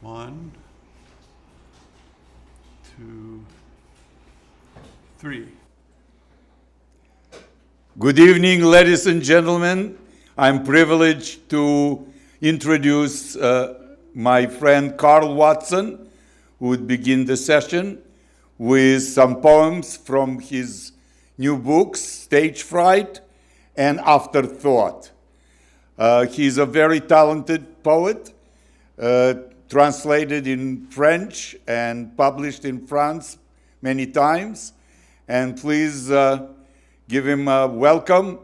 One, two, three. Good evening, ladies and gentlemen. I'm privileged to introduce my friend Carl Watson, who would begin the session with some poems from his new books, Stage Fright and Afterthought. He's a very talented poet, translated in French and published in France many times. And please give him a welcome,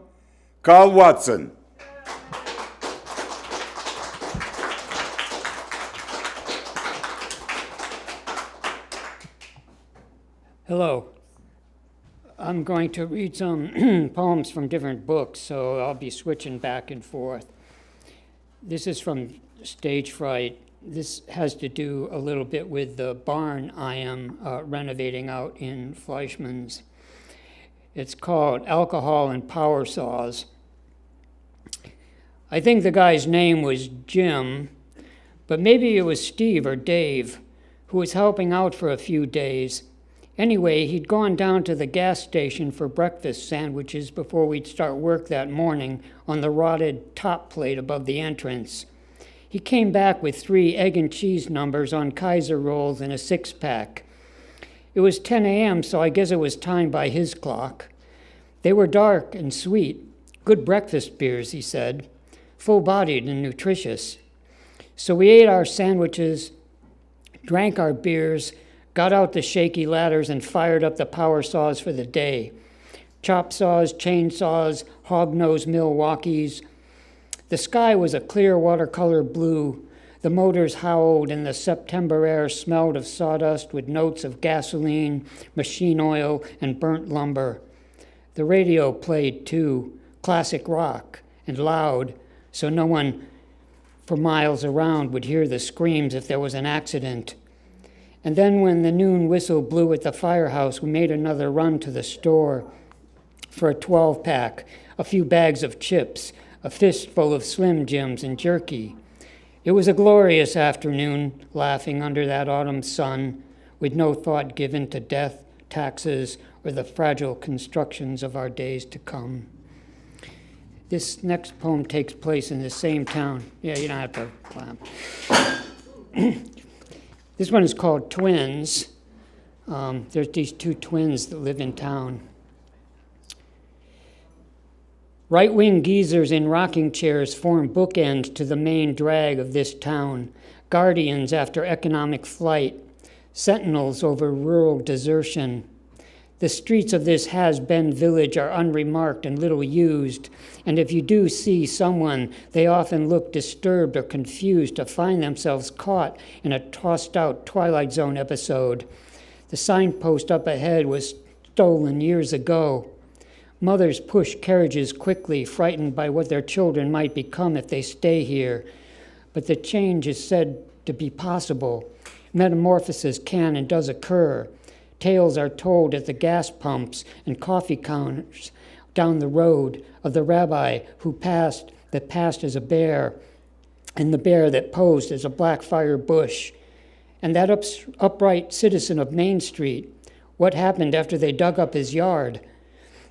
Carl Watson. Hello. I'm going to read some poems from different books, so I'll be switching back and forth. This is from Stage Fright. This has to do a little bit with the barn I am renovating out in Fleischmann's. It's called Alcohol and Power Saws. I think the guy's name was Jim, but maybe it was Steve or Dave, who was helping out for a few days. Anyway, he'd gone down to the gas station for breakfast sandwiches before we'd start work that morning on the rotted top plate above the entrance. He came back with 3 egg and cheese numbers on Kaiser rolls and a 6-pack. It was 10 a.m., so I guess it was time by his clock. They were dark and sweet, good breakfast beers, he said, full-bodied and nutritious. So we ate our sandwiches, drank our beers, got out the shaky ladders and fired up the power saws for the day. Chop saws, chainsaws, hog-nosed Milwaukees. The sky was a clear watercolor blue. The motors howled and the September air smelled of sawdust with notes of gasoline, machine oil, and burnt lumber. The radio played too, classic rock, and loud, so no one for miles around would hear the screams if there was an accident. And then when the noon whistle blew at the firehouse, we made another run to the store for a 12-pack, a few bags of chips, a fistful of Slim Jims and jerky. It was a glorious afternoon, laughing under that autumn sun, with no thought given to death, taxes, or the fragile constructions of our days to come. This next poem takes place in the same town. Yeah, you don't have to clap. This one is called Twins. There's these 2 twins that live in town. Right-wing geezers in rocking chairs form bookends to the main drag of this town, guardians after economic flight, sentinels over rural desertion. The streets of this has-been village are unremarked and little used, and if you do see someone, they often look disturbed or confused to find themselves caught in a tossed-out Twilight Zone episode. The signpost up ahead was stolen years ago. Mothers push carriages quickly, frightened by what their children might become if they stay here. But the change is said to be possible. Metamorphosis can and does occur. Tales are told at the gas pumps and coffee counters down the road of the rabbi that passed as a bear, and the bear that posed as a black fire bush, and that upright citizen of Main Street. What happened after they dug up his yard?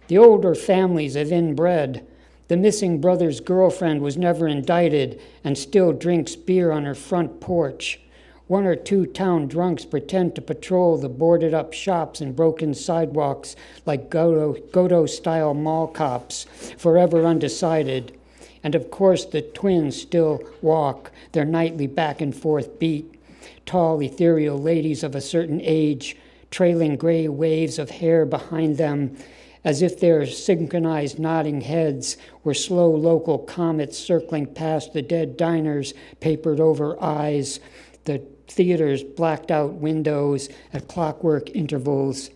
The older families of inbred. The missing brother's girlfriend was never indicted and still drinks beer on her front porch. 1 or 2 town drunks pretend to patrol the boarded-up shops and broken sidewalks like Godot-style mall cops, forever undecided. And of course the twins still walk, their nightly back-and-forth beat. Tall, ethereal ladies of a certain age, trailing gray waves of hair behind them, as if their synchronized nodding heads were slow local comets circling past the dead diners, papered over eyes, the theater's blacked out windows at clockwork intervals.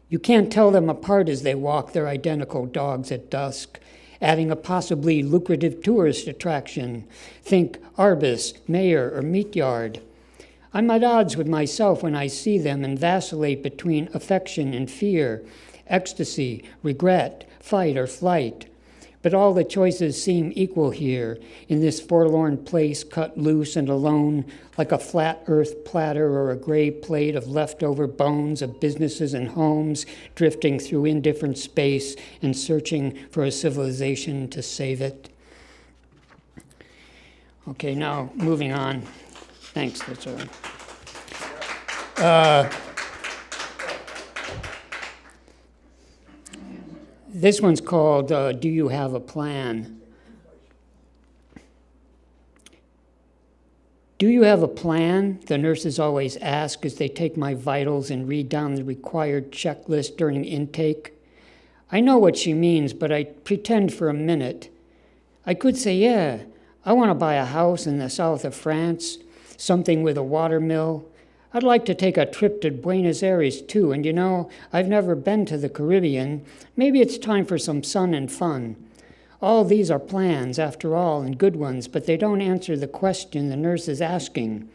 You can't tell them apart as they walk their identical dogs at dusk, adding a possibly lucrative tourist attraction. Think Arbus, Mayor, or Meat Yard. I'm at odds with myself when I see them and vacillate between affection and fear, ecstasy, regret, fight or flight. But all the choices seem equal here, in this forlorn place cut loose and alone, like a flat earth platter or a gray plate of leftover bones of businesses and homes drifting through indifferent space and searching for a civilization to save it. Okay, now moving on. Thanks, that's all right. This one's called, Do You Have a Plan? Do you have a plan? The nurses always ask as they take my vitals and read down the required checklist during intake. I know what she means, but I pretend for a minute. I could say, yeah, I want to buy a house in the south of France, something with a water mill. I'd like to take a trip to Buenos Aires, too, and I've never been to the Caribbean. Maybe it's time for some sun and fun. All these are plans, after all, and good ones, but they don't answer the question the nurse is asking.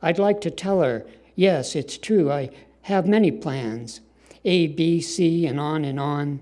I'd like to tell her, yes, it's true, I have many plans. A, B, C, and on and on.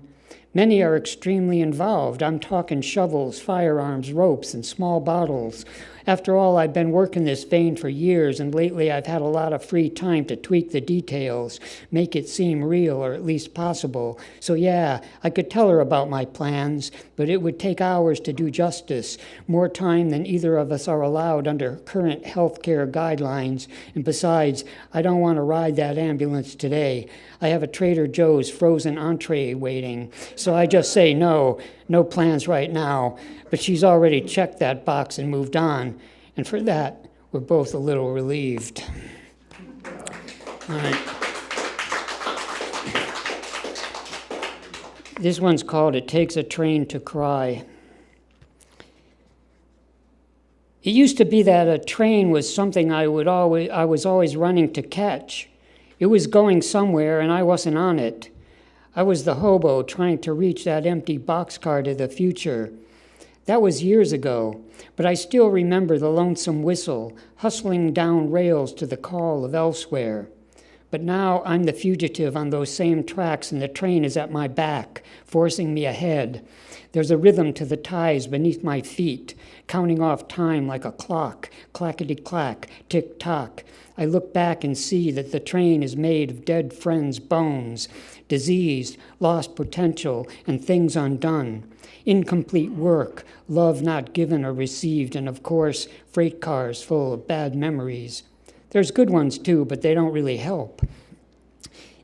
Many are extremely involved. I'm talking shovels, firearms, ropes, and small bottles. After all, I've been working this vein for years, and lately I've had a lot of free time to tweak the details, make it seem real or at least possible. So yeah, I could tell her about my plans, but it would take hours to do justice, more time than either of us are allowed under current healthcare guidelines. And besides, I don't want to ride that ambulance today. I have a Trader Joe's frozen entree waiting, so I just say no plans right now. But she's already checked that box and moved on, and for that, we're both a little relieved. All right. This one's called It Takes a Train to Cry. It used to be that a train was something I was always running to catch. It was going somewhere, and I wasn't on it. I was the hobo trying to reach that empty boxcar to the future. That was years ago, but I still remember the lonesome whistle, hustling down rails to the call of elsewhere. But now I'm the fugitive on those same tracks, and the train is at my back, forcing me ahead. There's a rhythm to the ties beneath my feet, counting off time like a clock, clackety-clack, tick-tock. I look back and see that the train is made of dead friends' bones, diseased, lost potential, and things undone. Incomplete work, love not given or received, and of course, freight cars full of bad memories. There's good ones too, but they don't really help.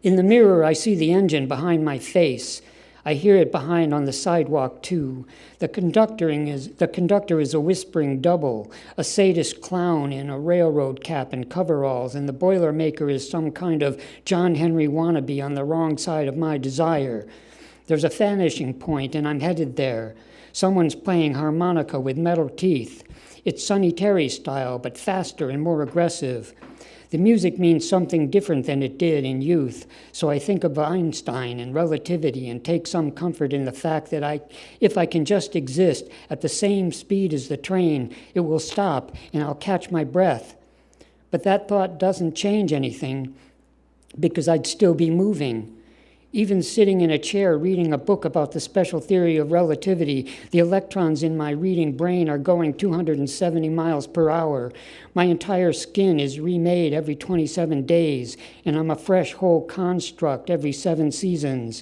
In the mirror, I see the engine behind my face. I hear it behind on the sidewalk too. The conductor is a whispering double, a sadist clown in a railroad cap and coveralls, and the Boilermaker is some kind of John Henry wannabe on the wrong side of my desire. There's a vanishing point, and I'm headed there. Someone's playing harmonica with metal teeth. It's Sonny Terry style, but faster and more aggressive. The music means something different than it did in youth, so I think of Einstein and relativity and take some comfort in the fact that if I can just exist at the same speed as the train, it will stop and I'll catch my breath. But that thought doesn't change anything because I'd still be moving. Even sitting in a chair reading a book about the special theory of relativity, the electrons in my reading brain are going 270 miles per hour. My entire skin is remade every 27 days, and I'm a fresh whole construct every 7 seasons.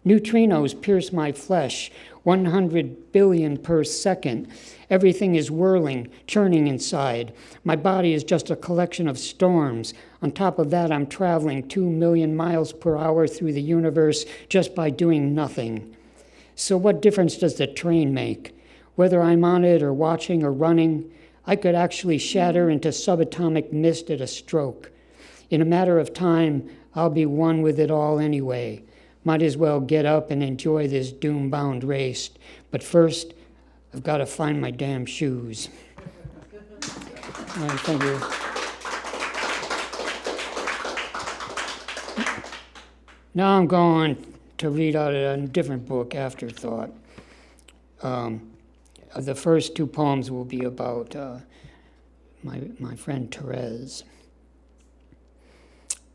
Neutrinos pierce my flesh, 100 billion per second. Everything is whirling, churning inside. My body is just a collection of storms. On top of that, I'm traveling 2 million miles per hour through the universe just by doing nothing. So what difference does the train make? Whether I'm on it or watching or running, I could actually shatter into subatomic mist at a stroke. In a matter of time, I'll be one with it all anyway. Might as well get up and enjoy this doom-bound race. But first, I've got to find my damn shoes. All right, thank you. Now I'm going to read out a different book, Afterthought. The first 2 poems will be about my friend Therese.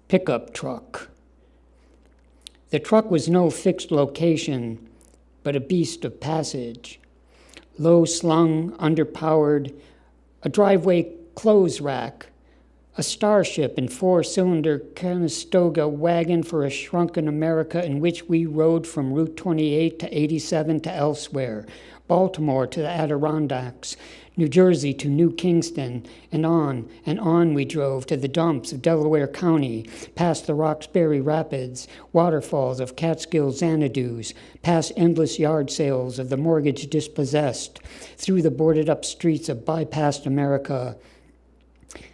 Pickup truck. The truck was no fixed location, but a beast of passage. Low-slung, underpowered, a driveway clothes rack, a starship and four-cylinder Conestoga wagon for a shrunken America in which we rode from Route 28 to 87 to elsewhere, Baltimore to the Adirondacks, New Jersey to New Kingston, and on we drove to the dumps of Delaware County, past the Roxbury Rapids, waterfalls of Catskill Xanadu's, past endless yard sales of the mortgage dispossessed, through the boarded-up streets of bypassed America.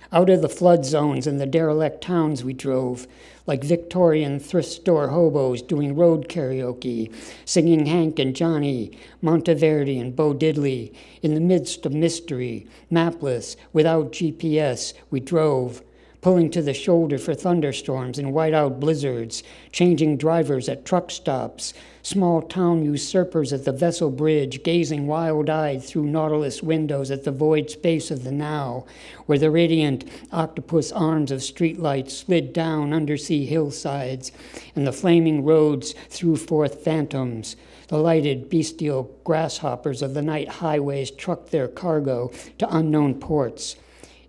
Out of the flood zones and the derelict towns we drove, like Victorian thrift store hobos doing road karaoke, singing Hank and Johnny, Monteverdi and Bo Diddley. In the midst of mystery, mapless, without GPS, we drove, pulling to the shoulder for thunderstorms and whiteout blizzards, changing drivers at truck stops, small-town usurpers at the vessel bridge, gazing wild-eyed through Nautilus windows at the void space of the now, where the radiant octopus arms of streetlights slid down undersea hillsides, and the flaming roads threw forth phantoms. The lighted, bestial grasshoppers of the night highways trucked their cargo to unknown ports.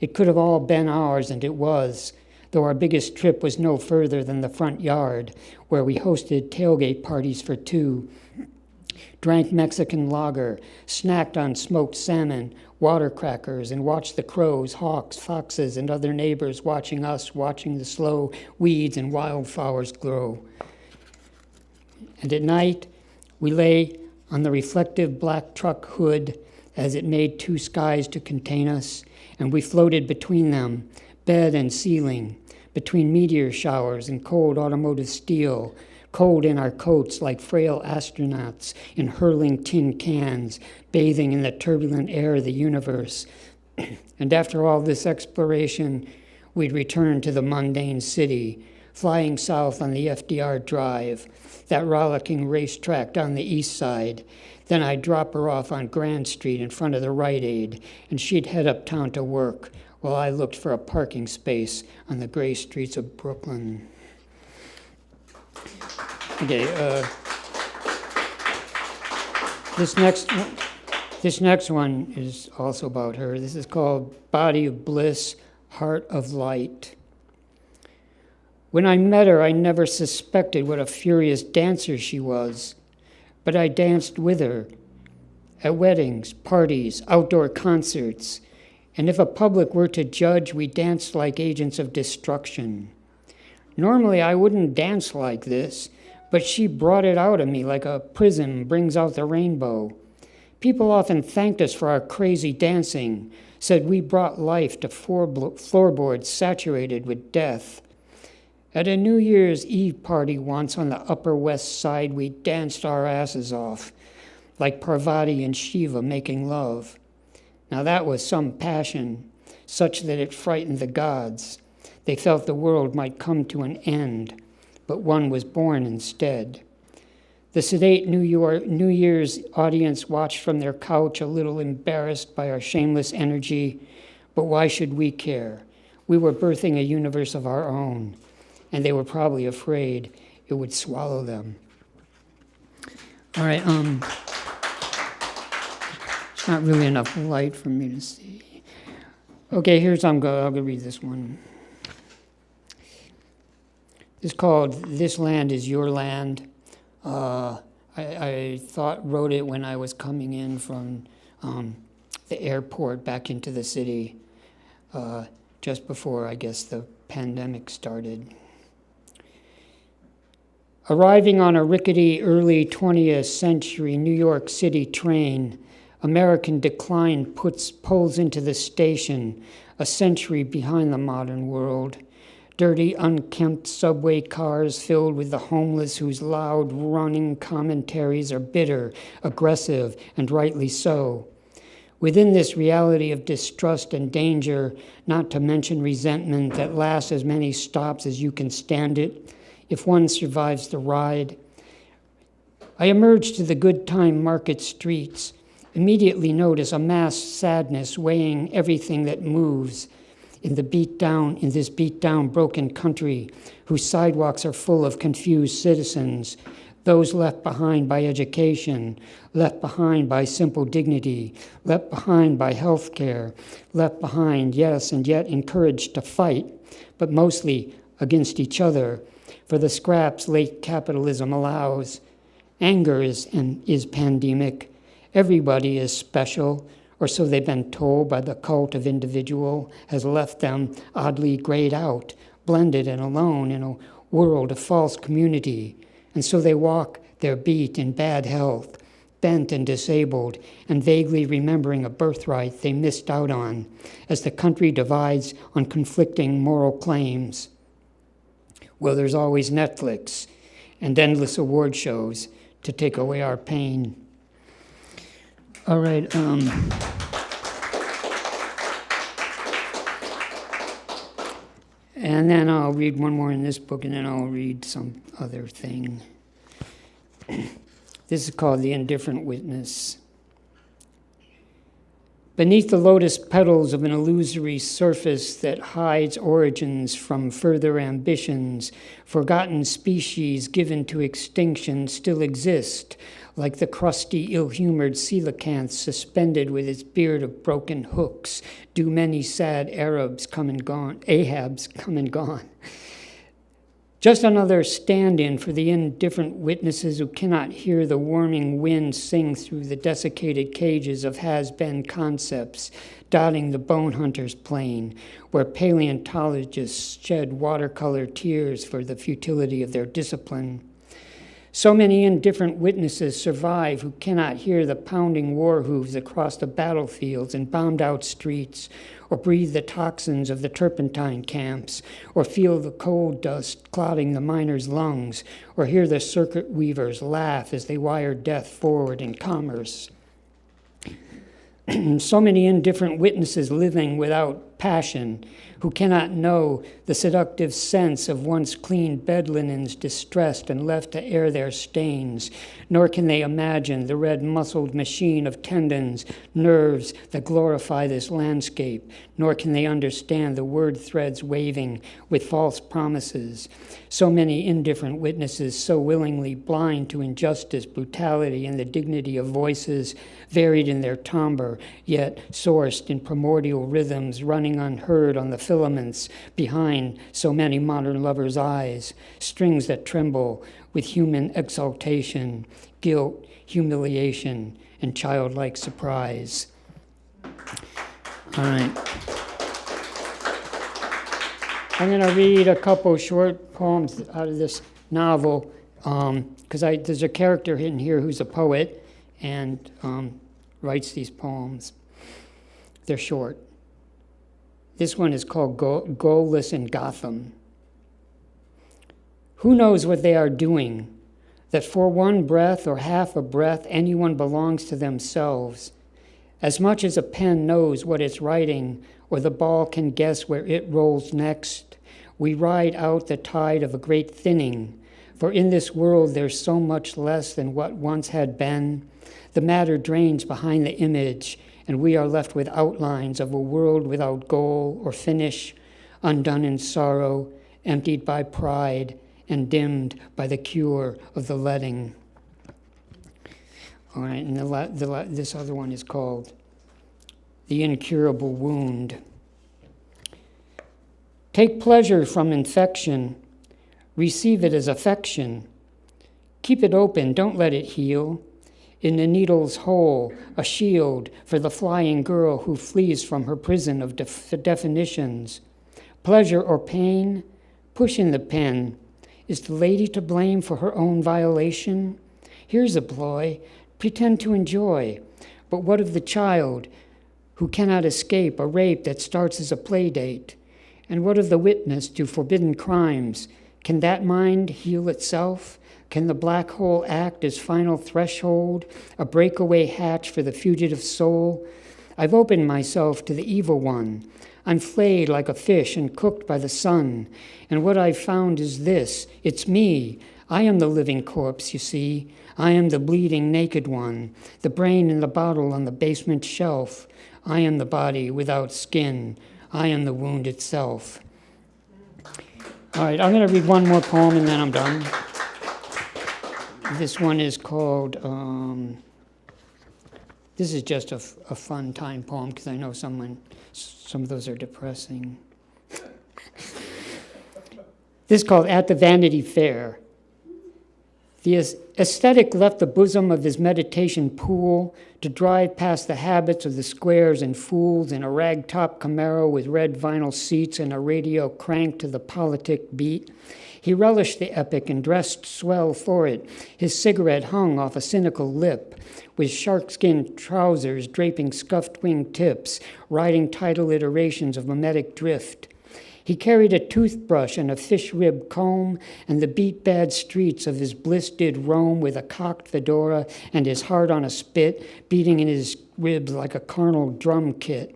It could have all been ours, and it was, though our biggest trip was no further than the front yard, where we hosted tailgate parties for two, drank Mexican lager, snacked on smoked salmon, water crackers, and watched the crows, hawks, foxes, and other neighbors watching us, watching the slow weeds and wildflowers grow. And at night, we lay on the reflective black truck hood as it made two skies to contain us, and we floated between them, bed and ceiling, between meteor showers and cold automotive steel, cold in our coats like frail astronauts in hurling tin cans, bathing in the turbulent air of the universe. And after all this exploration, we'd return to the mundane city, flying south on the FDR Drive, that rollicking racetrack down the east side. Then I'd drop her off on Grand Street in front of the Rite Aid, and she'd head uptown to work, while I looked for a parking space on the gray streets of Brooklyn. Okay, this next one is also about her. This is called Body of Bliss, Heart of Light. When I met her, I never suspected what a furious dancer she was, but I danced with her at weddings, parties, outdoor concerts, and if a public were to judge, we danced like agents of destruction. Normally, I wouldn't dance like this, but she brought it out of me like a prism brings out the rainbow. People often thanked us for our crazy dancing, said we brought life to floorboards saturated with death. At a New Year's Eve party once on the Upper West Side, we danced our asses off, like Parvati and Shiva making love. Now that was some passion, such that it frightened the gods. They felt the world might come to an end, but one was born instead. The sedate New Year's audience watched from their couch, a little embarrassed by our shameless energy, but why should we care? We were birthing a universe of our own, and they were probably afraid it would swallow them. All right, it's not really enough light for me to see. Okay, I'll go read this one. It's called This Land Is Your Land. I wrote it when I was coming in from the airport back into the city, just before, I guess, the pandemic started. Arriving on a rickety early 20th century New York City train, American decline pulls into the station, a century behind the modern world. Dirty, unkempt subway cars filled with the homeless whose loud, running commentaries are bitter, aggressive, and rightly so. Within this reality of distrust and danger, not to mention resentment that lasts as many stops as you can stand it, if one survives the ride, I emerge to the good time market streets, immediately notice a mass sadness weighing everything that moves in this beat down, broken country, whose sidewalks are full of confused citizens, those left behind by education, left behind by simple dignity, left behind by health care, left behind, yes, and yet encouraged to fight, but mostly against each other, for the scraps late capitalism allows. Anger is pandemic. Everybody is special, or so they've been told by the cult of individual, has left them oddly grayed out, blended and alone in a world of false community. And so they walk their beat in bad health, bent and disabled, and vaguely remembering a birthright they missed out on, as the country divides on conflicting moral claims. Well, there's always Netflix and endless award shows to take away our pain. All right. And then I'll read one more in this book, and then I'll read some other thing. This is called The Indifferent Witness. Beneath the lotus petals of an illusory surface that hides origins from further ambitions, forgotten species given to extinction still exist, like the crusty, ill-humored coelacanth suspended with its beard of broken hooks, do many sad Ahabs come and gone. Just another stand-in for the indifferent witnesses who cannot hear the warming wind sing through the desiccated cages of has-been concepts, dotting the bone hunter's plain, where paleontologists shed watercolor tears for the futility of their discipline. So many indifferent witnesses survive who cannot hear the pounding war hooves across the battlefields and bombed-out streets, or breathe the toxins of the turpentine camps, or feel the coal dust clouding the miners' lungs, or hear the circuit weavers laugh as they wire death forward in commerce. So many indifferent witnesses living without passion, who cannot know the seductive sense of once clean bed linens distressed and left to air their stains, nor can they imagine the red-muscled machine of tendons, nerves that glorify this landscape, nor can they understand the word threads waving with false promises. So many indifferent witnesses so willingly blind to injustice, brutality, and the dignity of voices varied in their timbre, yet sourced in primordial rhythms running unheard on the filaments behind so many modern lovers' eyes, strings that tremble with human exaltation, guilt, humiliation, and childlike surprise. All right. I'm going to read a couple short poems out of this novel, because there's a character in here who's a poet and writes these poems. They're short. This one is called Goalless in Gotham. Who knows what they are doing, that for one breath or half a breath anyone belongs to themselves, as much as a pen knows what it's writing or the ball can guess where it rolls next. We ride out the tide of a great thinning, for in this world there's so much less than what once had been. The matter drains behind the image, and we are left with outlines of a world without goal or finish, undone in sorrow, emptied by pride, and dimmed by the cure of the letting. All right, and this other one is called The Incurable Wound. Take pleasure from infection. Receive it as affection. Keep it open, don't let it heal. In the needle's hole, a shield for the flying girl who flees from her prison of definitions. Pleasure or pain? Push in the pen. Is the lady to blame for her own violation? Here's a ploy. Pretend to enjoy. But what of the child who cannot escape a rape that starts as a play date? And what of the witness to forbidden crimes? Can that mind heal itself? Can the black hole act as final threshold, a breakaway hatch for the fugitive soul? I've opened myself to the evil one. I'm flayed like a fish and cooked by the sun. And what I've found is this, it's me. I am the living corpse, you see. I am the bleeding naked one, the brain in the bottle on the basement shelf. I am the body without skin. I am the wound itself. All right, I'm going to read one more poem and then I'm done. This one is called, this is just a fun time poem because I know some of those are depressing. This is called At the Vanity Fair. The aesthetic left the bosom of his meditation pool to drive past the habits of the squares and fools in a ragtop Camaro with red vinyl seats and a radio cranked to the politic beat. He relished the epic and dressed swell for it. His cigarette hung off a cynical lip, with sharkskin trousers draping scuffed wing tips, riding tidal iterations of mimetic drift. He carried a toothbrush and a fish-rib comb, and the beat-bad streets of his bliss did roam with a cocked fedora and his heart on a spit, beating in his ribs like a carnal drum kit.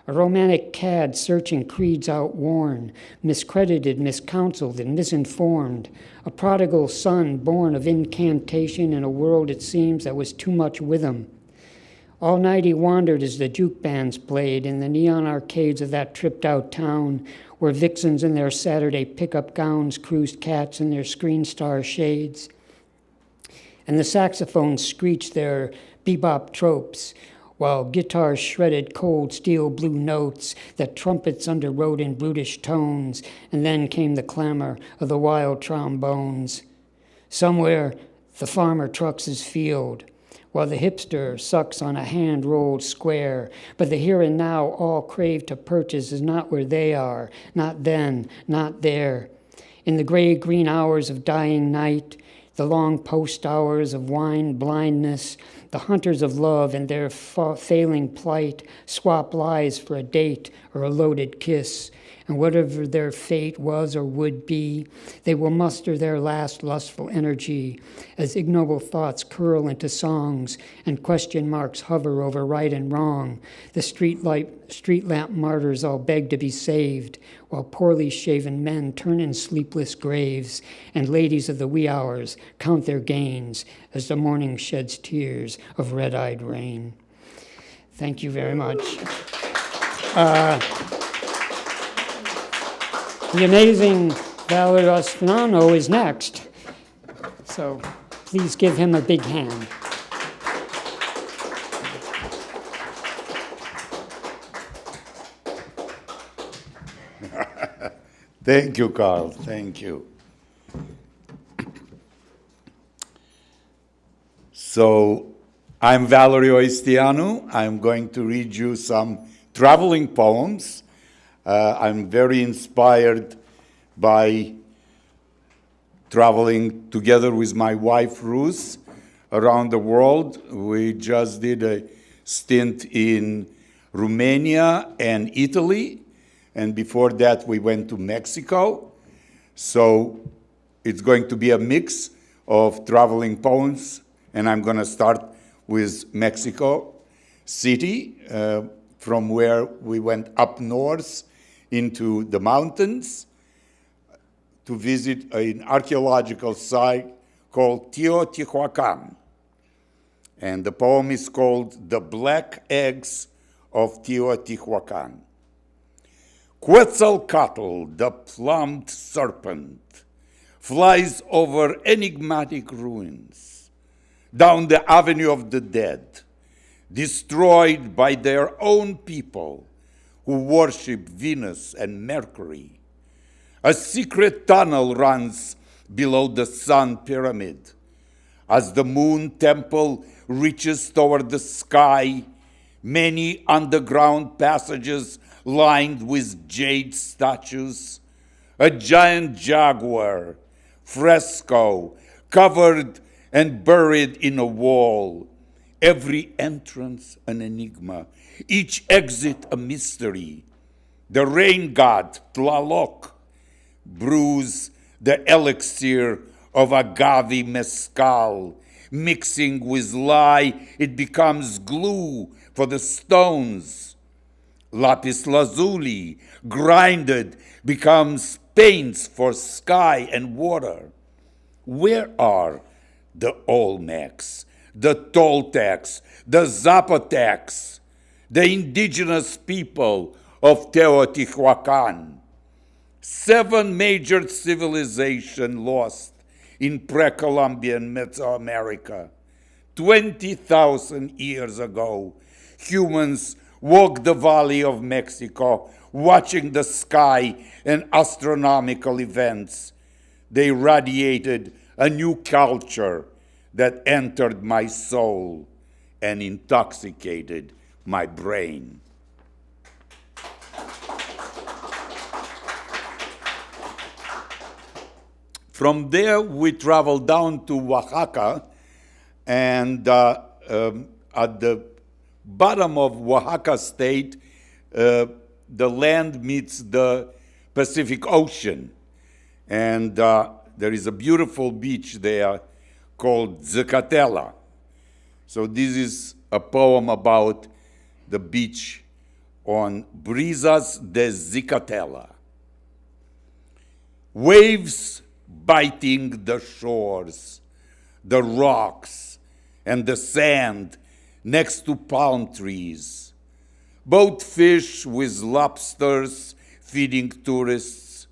A romantic cad searching creeds outworn, miscredited, miscounseled, and misinformed. A prodigal son born of incantation in a world, it seems, that was too much with him. All night he wandered as the juke bands played in the neon arcades of that tripped-out town, where vixens in their Saturday pickup gowns cruised cats in their screen star shades. And the saxophones screeched their bebop tropes, while guitars shredded cold steel blue notes that trumpets underwrote in brutish tones, and then came the clamor of the wild trombones. Somewhere the farmer trucks his field, while the hipster sucks on a hand-rolled square. But the here and now all crave to purchase is not where they are, not then, not there. In the gray-green hours of dying night, the long post hours of wine blindness, the hunters of love in their failing plight swap lies for a date or a loaded kiss. And whatever their fate was or would be, they will muster their last lustful energy as ignoble thoughts curl into songs and question marks hover over right and wrong. The street lamp martyrs all beg to be saved, while poorly shaven men turn in sleepless graves, and ladies of the wee hours count their gains as the morning sheds tears of red-eyed rain. Thank you very much. The amazing Valery Oisteanu is next, so please give him a big hand. Thank you, Carl. Thank you. So, I'm Valery Oisteanu. I'm going to read you some traveling poems. I'm very inspired by traveling together with my wife, Ruth, around the world. We just did a stint in Romania and Italy, and before that we went to Mexico. So it's going to be a mix of traveling poems, and I'm going to start with Mexico City, from where we went up north into the mountains to visit an archaeological site called Teotihuacan. And the poem is called The Black Eggs of Teotihuacan. Quetzalcoatl, the plumed serpent, flies over enigmatic ruins, down the avenue of the dead, destroyed by their own people who worship Venus and Mercury. A secret tunnel runs below the sun pyramid. As the moon temple reaches toward the sky, many underground passages lined with jade statues, a giant jaguar, fresco, covered and buried in a wall, every entrance an enigma, each exit a mystery. The rain god, Tlaloc, brews the elixir of agave mezcal. Mixing with lye, it becomes glue for the stones. Lapis lazuli, grinded, becomes paints for sky and water. Where are the Olmecs, the Toltecs, the Zapotecs, the indigenous people of Teotihuacan? 7 major civilizations lost in pre-Columbian Mesoamerica. 20,000 years ago, humans walked the Valley of Mexico, watching the sky and astronomical events. They radiated a new culture that entered my soul and intoxicated my brain. From there, we traveled down to Oaxaca, and at the bottom of Oaxaca State, the land meets the Pacific Ocean. And there is a beautiful beach there called Zacatela. So this is a poem about the beach on Brisas de Zacatela. Waves biting the shores, the rocks, and the sand next to palm trees. Both fish with lobsters feeding tourists.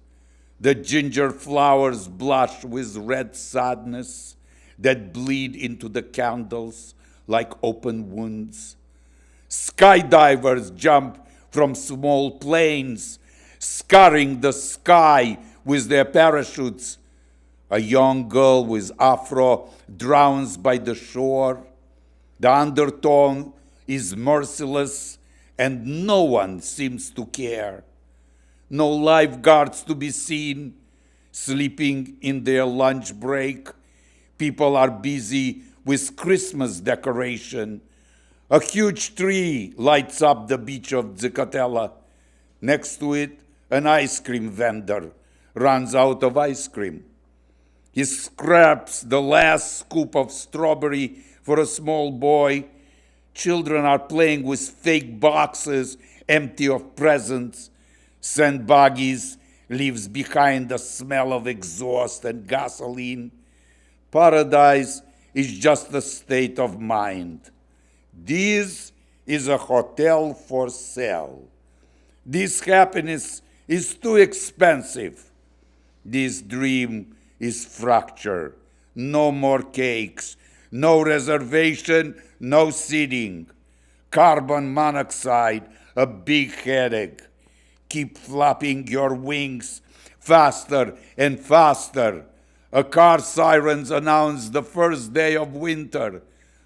The ginger flowers blush with red sadness that bleed into the candles like open wounds. Skydivers jump from small planes, scarring the sky with their parachutes. A young girl with afro drowns by the shore. The undertone is merciless, and no one seems to care. No lifeguards to be seen, sleeping in their lunch break. People are busy with Christmas decoration. A huge tree lights up the beach of Zacatela. Next to it, an ice cream vendor runs out of ice cream. He scraps the last scoop of strawberry for a small boy. Children are playing with fake boxes empty of presents. Sand buggies leaves behind the smell of exhaust and gasoline. Paradise is just a state of mind. This is a hotel for sale. This happiness is too expensive. This dream is fractured. No more cakes, no reservation, no seating. Carbon monoxide, a big headache. Keep flapping your wings faster and faster. A car sirens announce the first day of winter.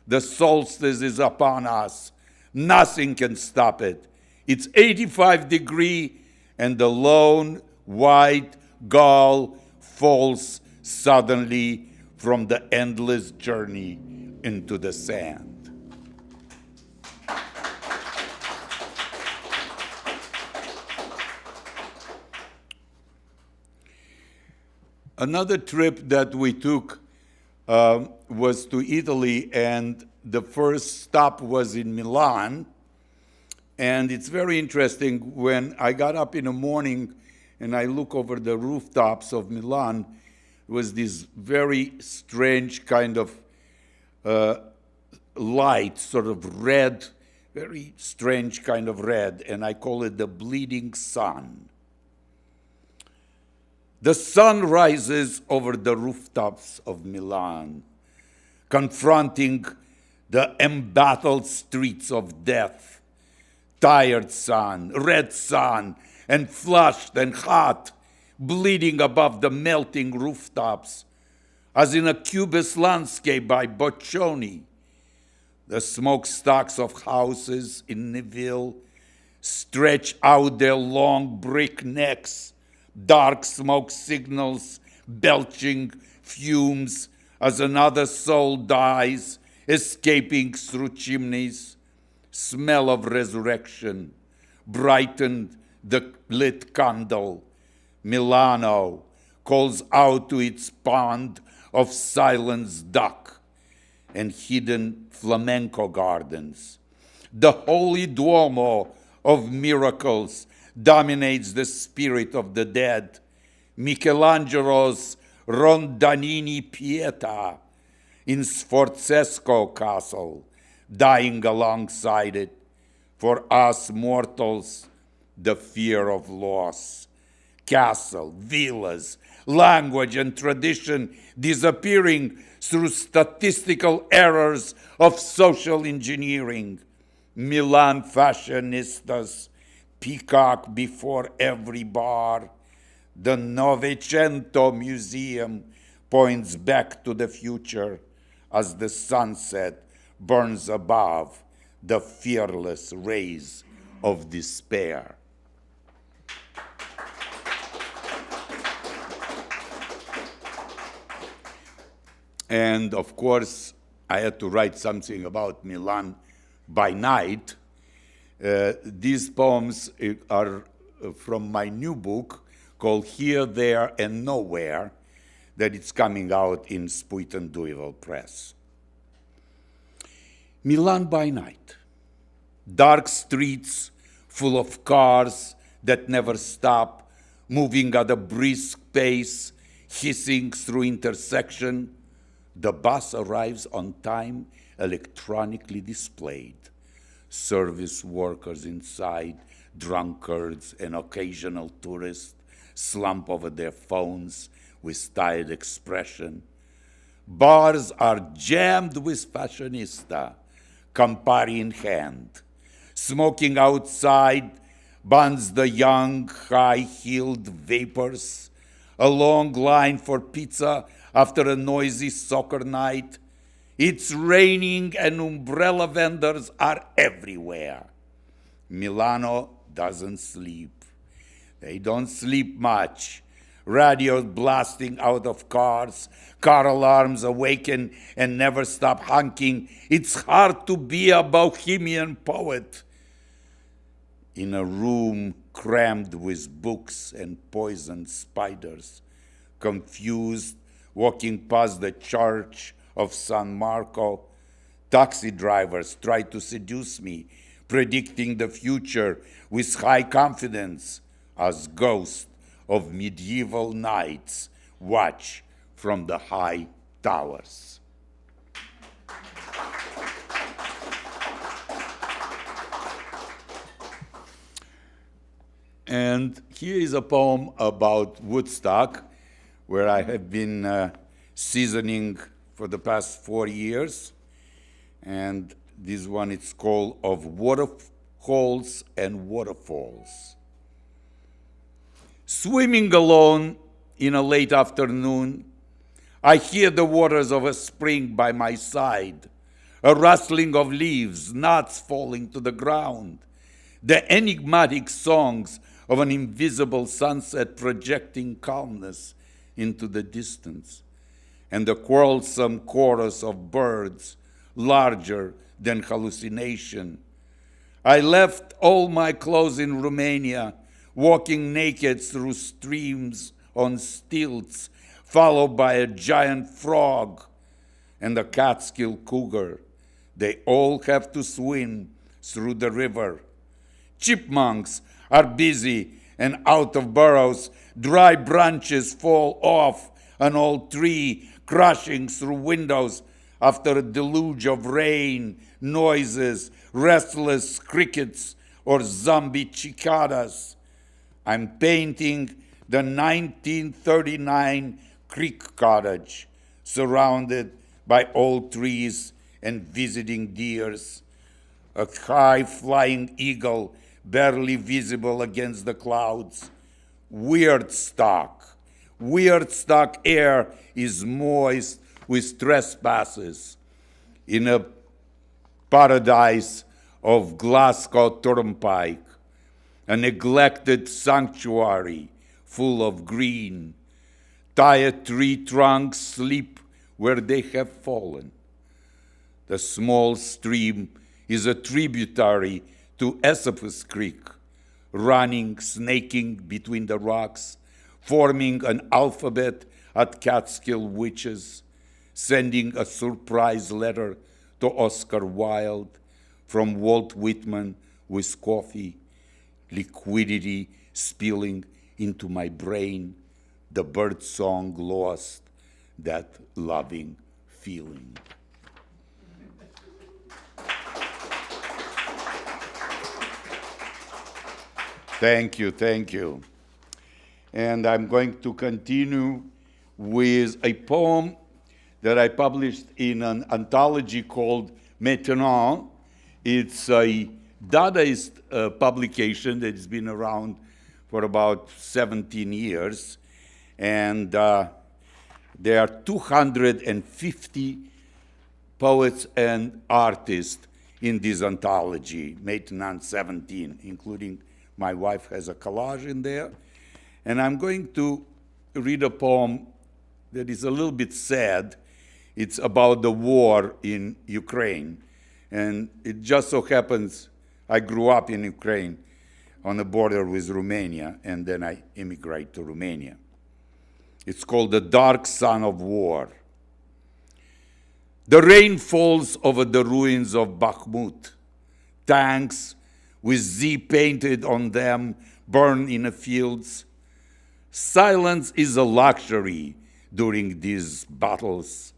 The solstice is upon us. Nothing can stop it. It's 85 degrees, and the lone white gull falls suddenly from the endless journey into the sand. Another trip that we took was to Italy, and the first stop was in Milan. And it's very interesting, when I got up in the morning and I look over the rooftops of Milan, it was this very strange kind of light, sort of red, very strange kind of red, and I call it the bleeding sun. The sun rises over the rooftops of Milan, confronting the embattled streets of death. Tired sun, red sun, and flushed and hot, bleeding above the melting rooftops, as in a Cubist landscape by Boccioni. The smokestacks of houses in Neville stretch out their long brick necks, dark smoke signals, belching fumes as another soul dies, escaping through chimneys. Smell of resurrection brightened the lit candle. Milano calls out to its pond of silenced duck and hidden flamenco gardens. The holy Duomo of miracles dominates the spirit of the dead. Michelangelo's Rondanini Pieta in Sforzesco Castle, dying alongside it. For us mortals, the fear of loss castle, villas, language and tradition disappearing through statistical errors of social engineering. Milan fashionistas peacock before every bar. The Novecento Museum points back to the future as the sunset burns above the fearless rays of despair. And of course, I had to write something about Milan by night. These poems are from my new book called Here, There, and Nowhere, that it's coming out in Spuiten Duivel Press. Milan by night. Dark streets full of cars that never stop, moving at a brisk pace, hissing through intersection. The bus arrives on time, electronically displayed. Service workers inside, drunkards and occasional tourists slump over their phones with tired expression. Bars are jammed with fashionista, Campari in hand. Smoking outside bonds the young, high-heeled vapors. A long line for pizza after a noisy soccer night. It's raining and umbrella vendors are everywhere. Milano doesn't sleep. They don't sleep much. Radios blasting out of cars, car alarms awaken and never stop honking. It's hard to be a bohemian poet in a room crammed with books and poisoned spiders, confused, walking past the church of San Marco. Taxi drivers try to seduce me, predicting the future with high confidence as ghosts of medieval knights watch from the high towers. And here is a poem about Woodstock, where I have been seasoning for the past 4 years. And this one is called Of Waterholes and Waterfalls. Swimming alone in a late afternoon, I hear the waters of a spring by my side, a rustling of leaves, nuts falling to the ground, the enigmatic songs of an invisible sunset projecting calmness into the distance, and the quarrelsome chorus of birds larger than hallucination. I left all my clothes in Romania, walking naked through streams on stilts, followed by a giant frog and a Catskill cougar. They all have to swim through the river. Chipmunks are busy and out of burrows. Dry branches fall off an old tree, crashing through windows after a deluge of rain, noises, restless crickets, or zombie cicadas. I'm painting the 1939 creek cottage, surrounded by old trees and visiting deers. A high flying eagle barely visible against the clouds. Weird stock air is moist with trespasses in a paradise of Glasgow Turnpike, a neglected sanctuary full of green. Tired tree trunks sleep where they have fallen. The small stream is a tributary to Esopus Creek, running, snaking between the rocks, forming an alphabet at Catskill Witches, sending a surprise letter to Oscar Wilde from Walt Whitman with coffee, liquidity spilling into my brain, the bird song lost, that loving feeling. Thank you. And I'm going to continue with a poem that I published in an anthology called Maintenant. It's a Dadaist publication that's been around for about 17 years. And there are 250 poets and artists in this anthology, Maintenant 17, including my wife has a collage in there. And I'm going to read a poem that is a little bit sad. It's about the war in Ukraine. And it just so happens I grew up in Ukraine on the border with Romania, and then I immigrated to Romania. It's called The Dark Sun of War. The rain falls over the ruins of Bakhmut. Tanks with Z painted on them burn in the fields. Silence is a luxury during these battles,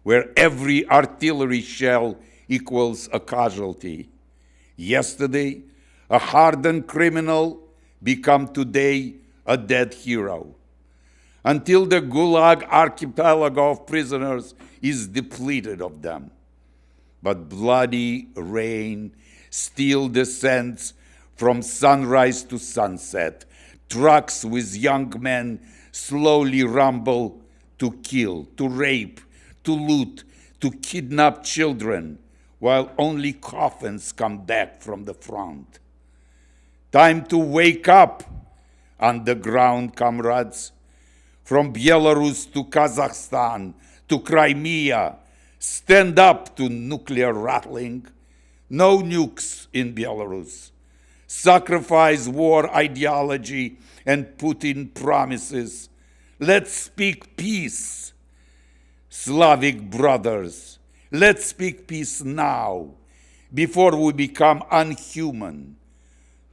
where every artillery shell equals a casualty. Yesterday, a hardened criminal became today a dead hero, until the Gulag archipelago of prisoners is depleted of them. But bloody rain still descends from sunrise to sunset. Trucks with young men slowly rumble to kill, to rape, to loot, to kidnap children, while only coffins come back from the front. Time to wake up, underground comrades. From Belarus to Kazakhstan to Crimea, stand up to nuclear rattling. No nukes in Belarus. Sacrifice war ideology and Putin promises. Let's speak peace. Slavic brothers, let's speak peace now, before we become unhuman,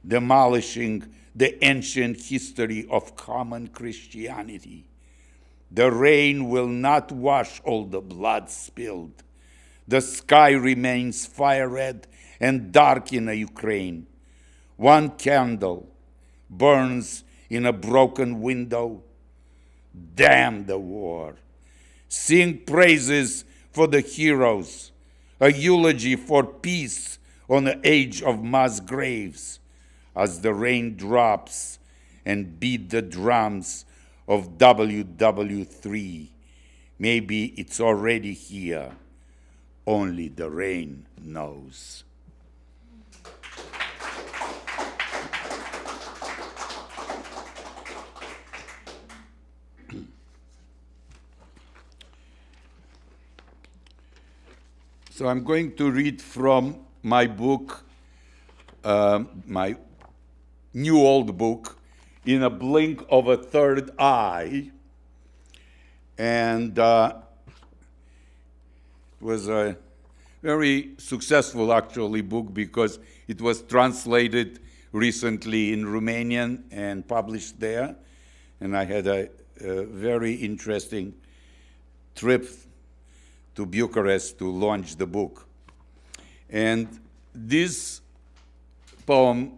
demolishing the ancient history of common Christianity. The rain will not wash all the blood spilled. The sky remains fire red and dark in Ukraine. One candle burns in a broken window. Damn the war. Sing praises for the heroes, a eulogy for peace on the edge of mass graves, as the rain drops and beat the drums of WW3. Maybe it's already here. Only the rain knows. So I'm going to read from my book, my new old book, In a Blink of a Third Eye. And it was a very successful, actually, book because it was translated recently in Romanian and published there. And I had a very interesting trip to Bucharest to launch the book. And this poem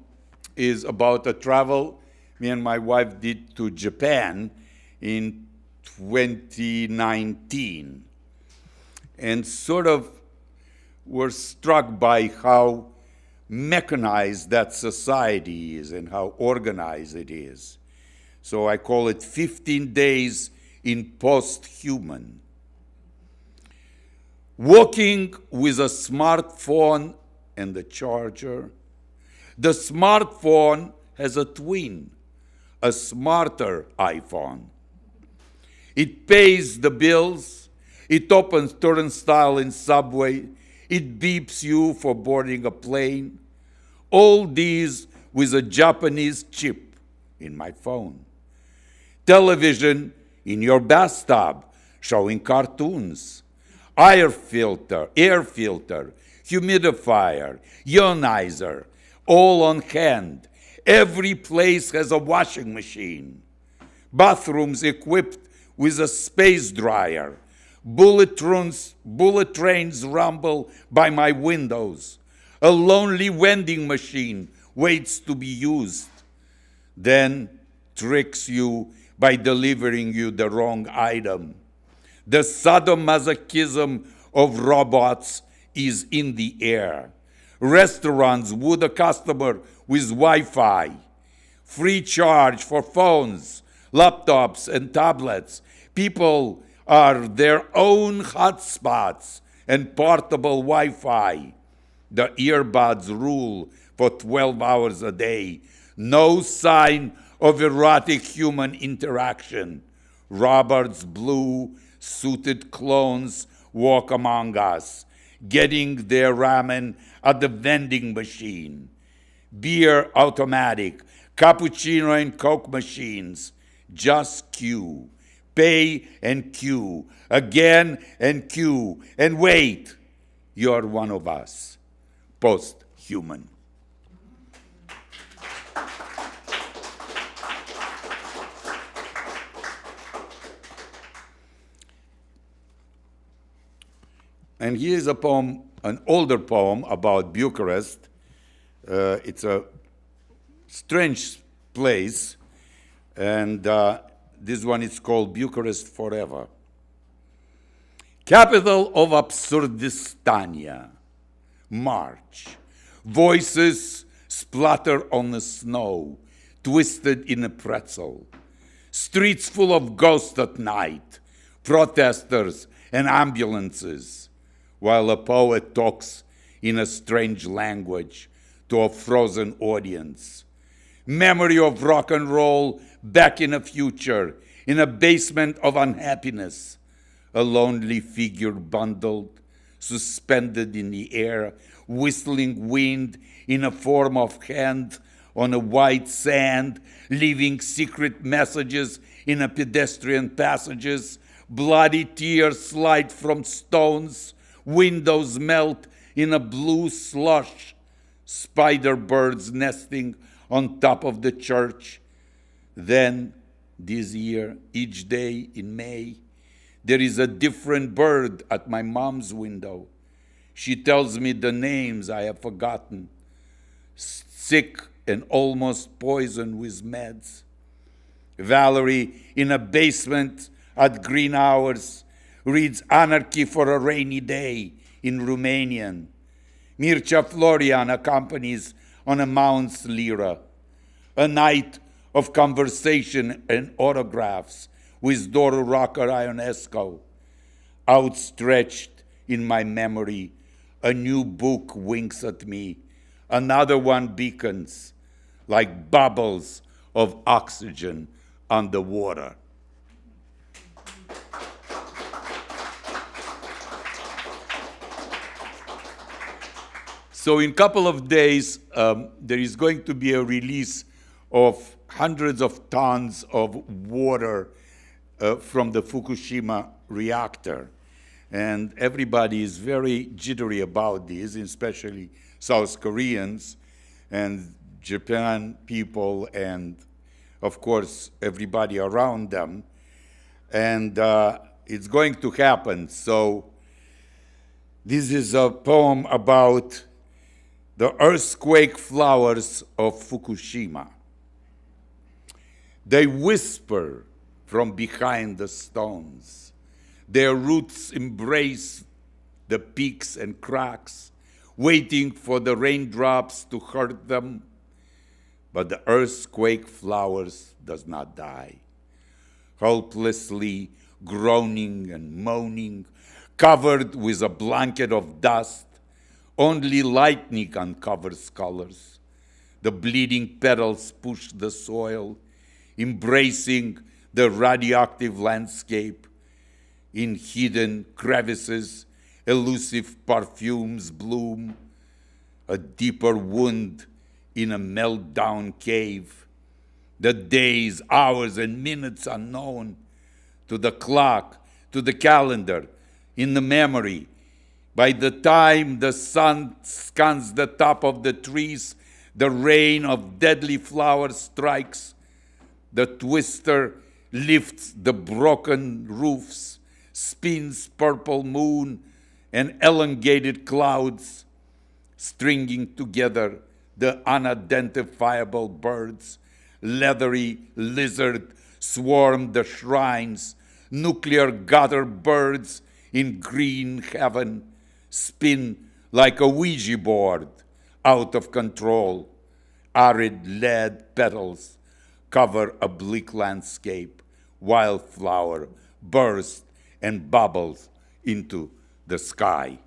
is about a travel me and my wife did to Japan in 2019. And sort of were struck by how mechanized that society is and how organized it is. So I call it 15 days in post-human. Walking with a smartphone and a charger. The smartphone has a twin, a smarter iPhone. It pays the bills, it opens turnstile in subway, it beeps you for boarding a plane. All these with a Japanese chip in my phone. Television in your bathtub showing cartoons. Air filter, humidifier, ionizer, all on hand. Every place has a washing machine. Bathrooms equipped with a space dryer. Bullet trains rumble by my windows. A lonely vending machine waits to be used. Then tricks you by delivering you the wrong item. The sadomasochism of robots is in the air. Restaurants would a customer with Wi-Fi, free charge for phones, laptops, and tablets. People are their own hotspots and portable Wi-Fi. The earbuds rule for 12 hours a day. No sign of erotic human interaction. Robert's blue-suited clones walk among us, getting their ramen at the vending machine. Beer automatic, cappuccino and Coke machines. Just queue. Pay and queue. Again and queue. And wait. You're one of us. Post-human. And here's a poem, an older poem about Bucharest. It's a strange place, and this one is called Bucharest Forever. Capital of Absurdistania, March. Voices splatter on the snow, twisted in a pretzel. Streets full of ghosts at night, protesters and ambulances, while a poet talks in a strange language to a frozen audience. Memory of rock and roll back in a future, in a basement of unhappiness. A lonely figure bundled, suspended in the air, whistling wind in a form of hand on a white sand, leaving secret messages in a pedestrian passages. Bloody tears slide from stones, windows melt in a blue slush, spider birds nesting on top of the church. Then, this year, each day in May, there is a different bird at my mom's window. She tells me the names I have forgotten, sick and almost poisoned with meds. Valery, in a basement at Green Hours, reads Anarchy for a Rainy Day in Romanian. Mircea Florian accompanies on a Mounts Lira. A night of conversation and autographs with Doru Rocker Ionescu. Outstretched in my memory, a new book winks at me. Another one beacons like bubbles of oxygen underwater. So in a couple of days, there is going to be a release of hundreds of tons of water from the Fukushima reactor. And everybody is very jittery about this, especially South Koreans and Japan people and, of course, everybody around them. And it's going to happen. So this is a poem about the earthquake flowers of Fukushima. They whisper from behind the stones. Their roots embrace the peaks and cracks, waiting for the raindrops to hurt them. But the earthquake flowers does not die. Helplessly groaning and moaning, covered with a blanket of dust, only lightning uncovers colors. The bleeding petals push the soil, embracing the radioactive landscape. In hidden crevices, elusive perfumes bloom, a deeper wound in a meltdown cave. The days, hours, and minutes unknown to the clock, to the calendar, in the memory. By the time the sun scans the top of the trees, the rain of deadly flowers strikes. The twister lifts the broken roofs, spins purple moon and elongated clouds, stringing together the unidentifiable birds leathery lizard swarm the shrines, nuclear gutter birds in green heaven spin like a Ouija board, out of control. Arid lead petals cover a bleak landscape. Wildflower bursts and bubbles into the sky.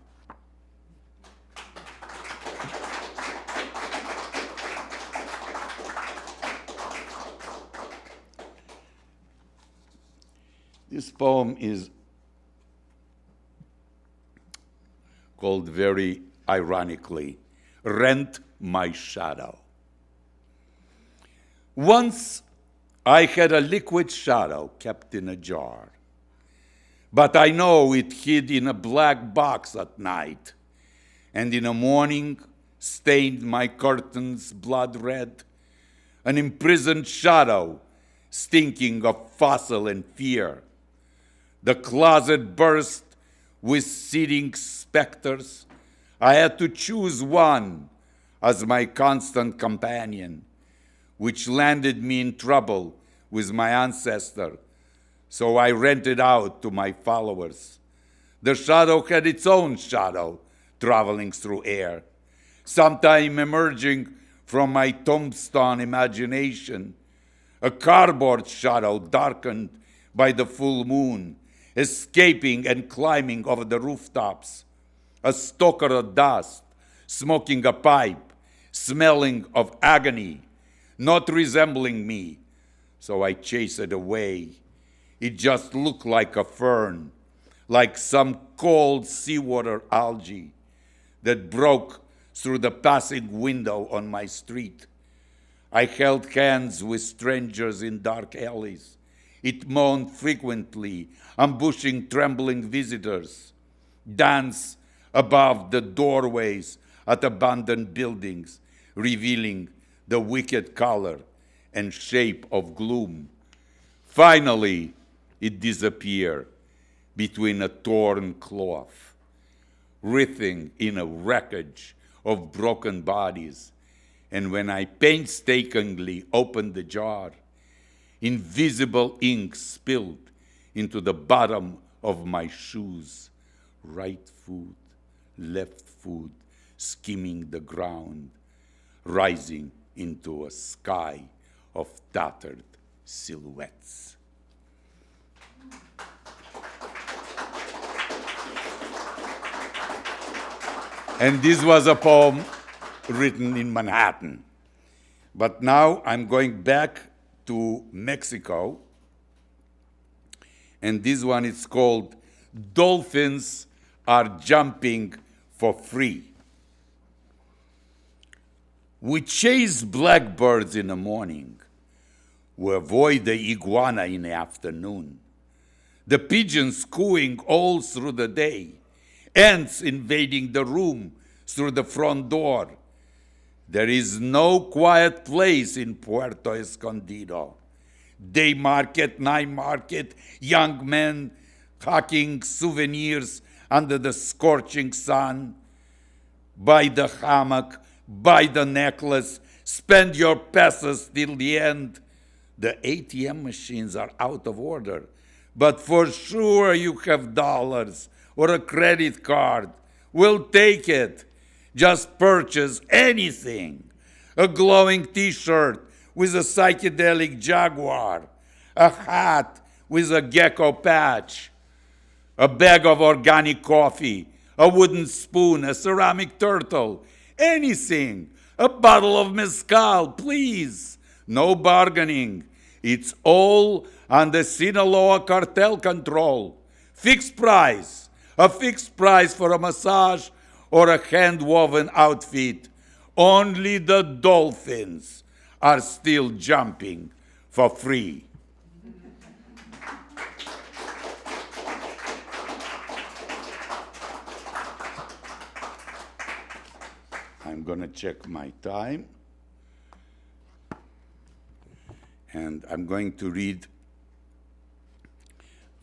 This poem is called very ironically, Rent My Shadow. Once I had a liquid shadow kept in a jar, but I know it hid in a black box at night, and in the morning stained my curtains blood red, an imprisoned shadow stinking of fossil and fear. The closet burst with seething specters. I had to choose one as my constant companion, which landed me in trouble with my ancestor, so I rented out to my followers. The shadow had its own shadow traveling through air, sometime emerging from my tombstone imagination, a cardboard shadow darkened by the full moon, escaping and climbing over the rooftops, a stalker of dust, smoking a pipe, smelling of agony, not resembling me, so I chased it away. It just looked like a fern, like some cold seawater algae that broke through the passing window on my street. I held hands with strangers in dark alleys. It moaned frequently, ambushing trembling visitors. Danced above the doorways at abandoned buildings, revealing the wicked color and shape of gloom. Finally, it disappeared between a torn cloth, writhing in a wreckage of broken bodies. And when I painstakingly opened the jar, invisible ink spilled into the bottom of my shoes. Right foot, left foot, skimming the ground, rising into a sky of tattered silhouettes. And this was a poem written in Manhattan. But now I'm going back to Mexico, and this one is called Dolphins Are Jumping for Free. We chase blackbirds in the morning. We avoid the iguana in the afternoon. The pigeons cooing all through the day. Ants invading the room through the front door. There is no quiet place in Puerto Escondido. Day market, night market, young men hawking souvenirs under the scorching sun. Buy the hammock, buy the necklace, spend your pesos till the end. The ATM machines are out of order, but for sure you have dollars or a credit card. We'll take it. Just purchase anything. A glowing t-shirt with a psychedelic jaguar, a hat with a gecko patch, a bag of organic coffee, a wooden spoon, a ceramic turtle, anything. A bottle of mezcal, please. No bargaining. It's all under Sinaloa cartel control. Fixed price. A fixed price for a massage or a hand-woven outfit. Only the dolphins are still jumping for free. I'm going to check my time. And I'm going to read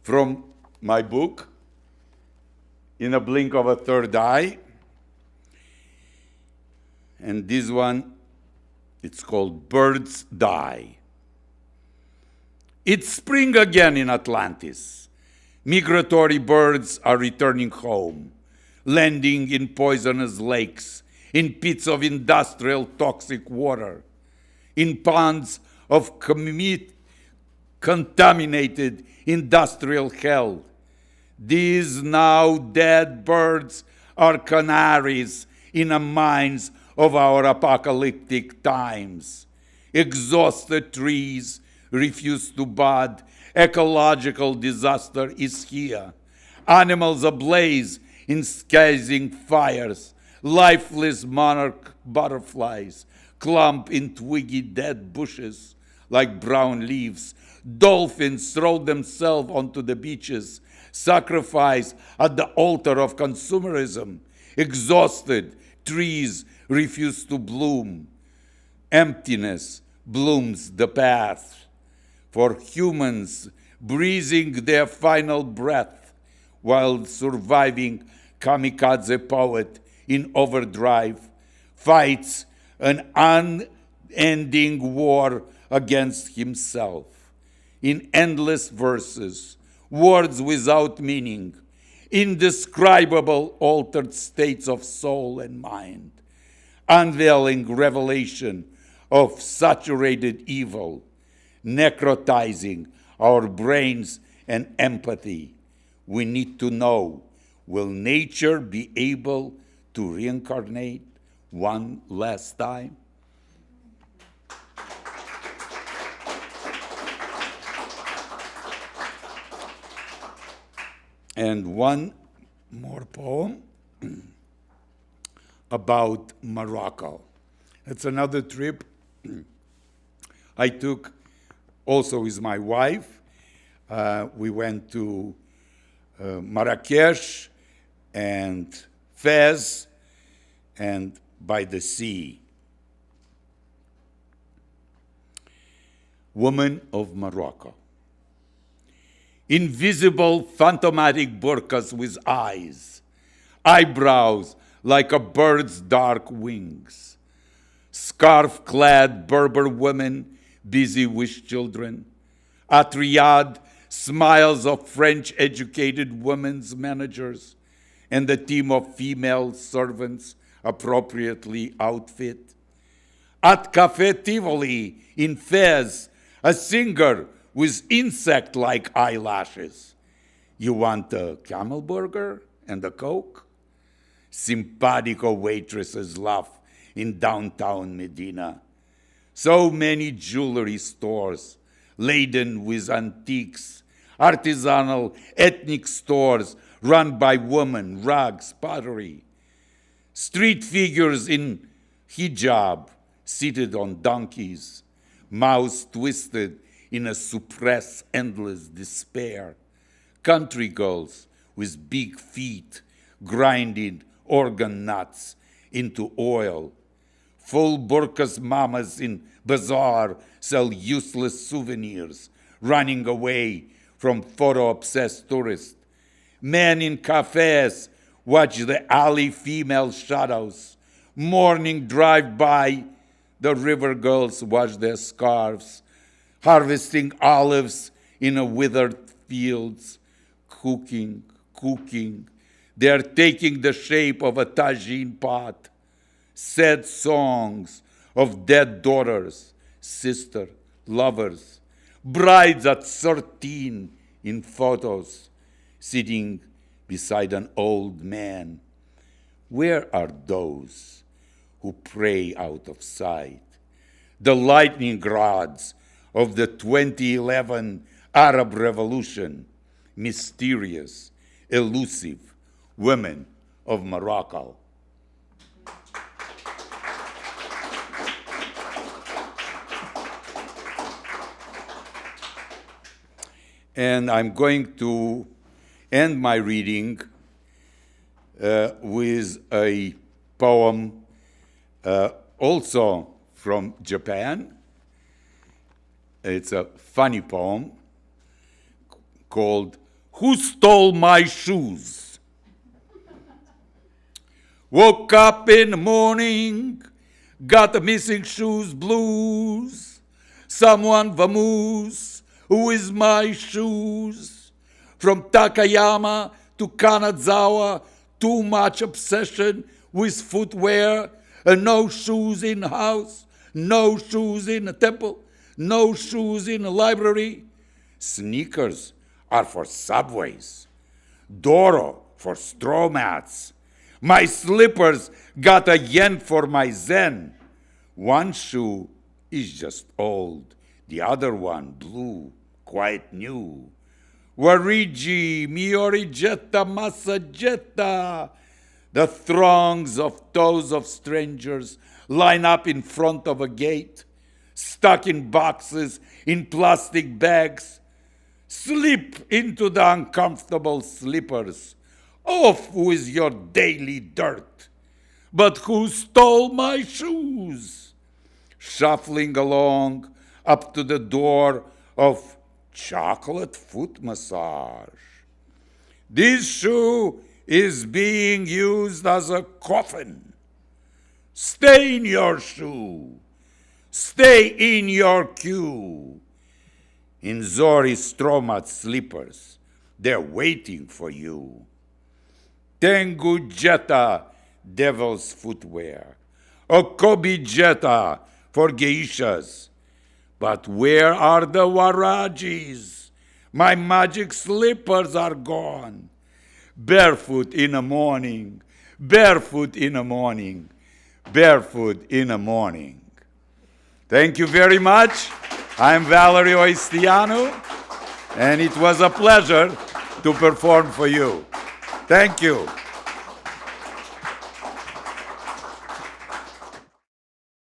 from my book, In a Blink of a Third Eye. And this one, it's called Birds Die. It's spring again in Atlantis. Migratory birds are returning home, landing in poisonous lakes, in pits of industrial toxic water, in ponds of contaminated industrial hell. These now dead birds are canaries in the minds of our apocalyptic times. Exhausted trees refuse to bud. Ecological disaster is here. Animals ablaze in scathing fires. Lifeless monarch butterflies clump in twiggy dead bushes like brown leaves. Dolphins throw themselves onto the beaches, sacrifice at the altar of consumerism. Exhausted trees refuse to bloom. Emptiness blooms the path for humans breathing their final breath while surviving kamikaze poet in overdrive fights an unending war against himself. In endless verses, words without meaning, indescribable altered states of soul and mind, unveiling revelation of saturated evil, necrotizing our brains and empathy. We need to know, will nature be able to reincarnate one last time? And one more poem about Morocco. It's another trip I took also with my wife. We went to Marrakesh and Fez and by the sea. Woman of Morocco. Invisible phantomatic burqas with eyes, eyebrows like a bird's dark wings, scarf-clad Berber women busy with children, at Riyadh, smiles of French-educated women's managers, and the team of female servants appropriately outfit. At Café Tivoli in Fez, a singer with insect-like eyelashes. You want a camel burger and a Coke? Simpatico waitresses laugh in downtown Medina. So many jewelry stores laden with antiques, artisanal ethnic stores run by women, rugs, pottery. Street figures in hijab seated on donkeys, mouths twisted in a suppressed, endless despair. Country girls with big feet grinding organ nuts into oil. Full burqas mamas in bazaar sell useless souvenirs, running away from photo-obsessed tourists. Men in cafes watch the alley female shadows. Morning drive by, the river girls wash their scarves, harvesting olives in a withered fields, cooking. They are taking the shape of a tagine pot. Sad songs of dead daughters, sister, lovers, brides at 13 in photos, sitting beside an old man. Where are those who pray out of sight? The lightning rods of the 2011 Arab Revolution, mysterious, elusive women of Morocco. And I'm going to end my reading with a poem also from Japan. It's a funny poem called Who Stole My Shoes? Woke up in the morning, got the missing shoes blues. Someone vamoose with my shoes. From Takayama to Kanazawa, too much obsession with footwear, and no shoes in the house, no shoes in a temple, no shoes in a library. Sneakers are for subways, Doro for straw mats. My slippers got a yen for my zen. One shoe is just old, the other one blue, quite new. Warigi, Miorigetta, Massagetta. The throngs of toes of strangers line up in front of a gate, stuck in boxes, in plastic bags. Slip into the uncomfortable slippers. Off with your daily dirt. But who stole my shoes? Shuffling along up to the door of chocolate foot massage. This shoe is being used as a coffin. Stay in your shoe. Stay in your queue. In Zori Stromat slippers, they're waiting for you. Tengu Jetta, devil's footwear. Okobi Jetta for geishas. But where are the warajis? My magic slippers are gone. Barefoot in the morning, barefoot in the morning, barefoot in the morning. Thank you very much. I'm Valery Oisteanu, and it was a pleasure to perform for you. Thank you.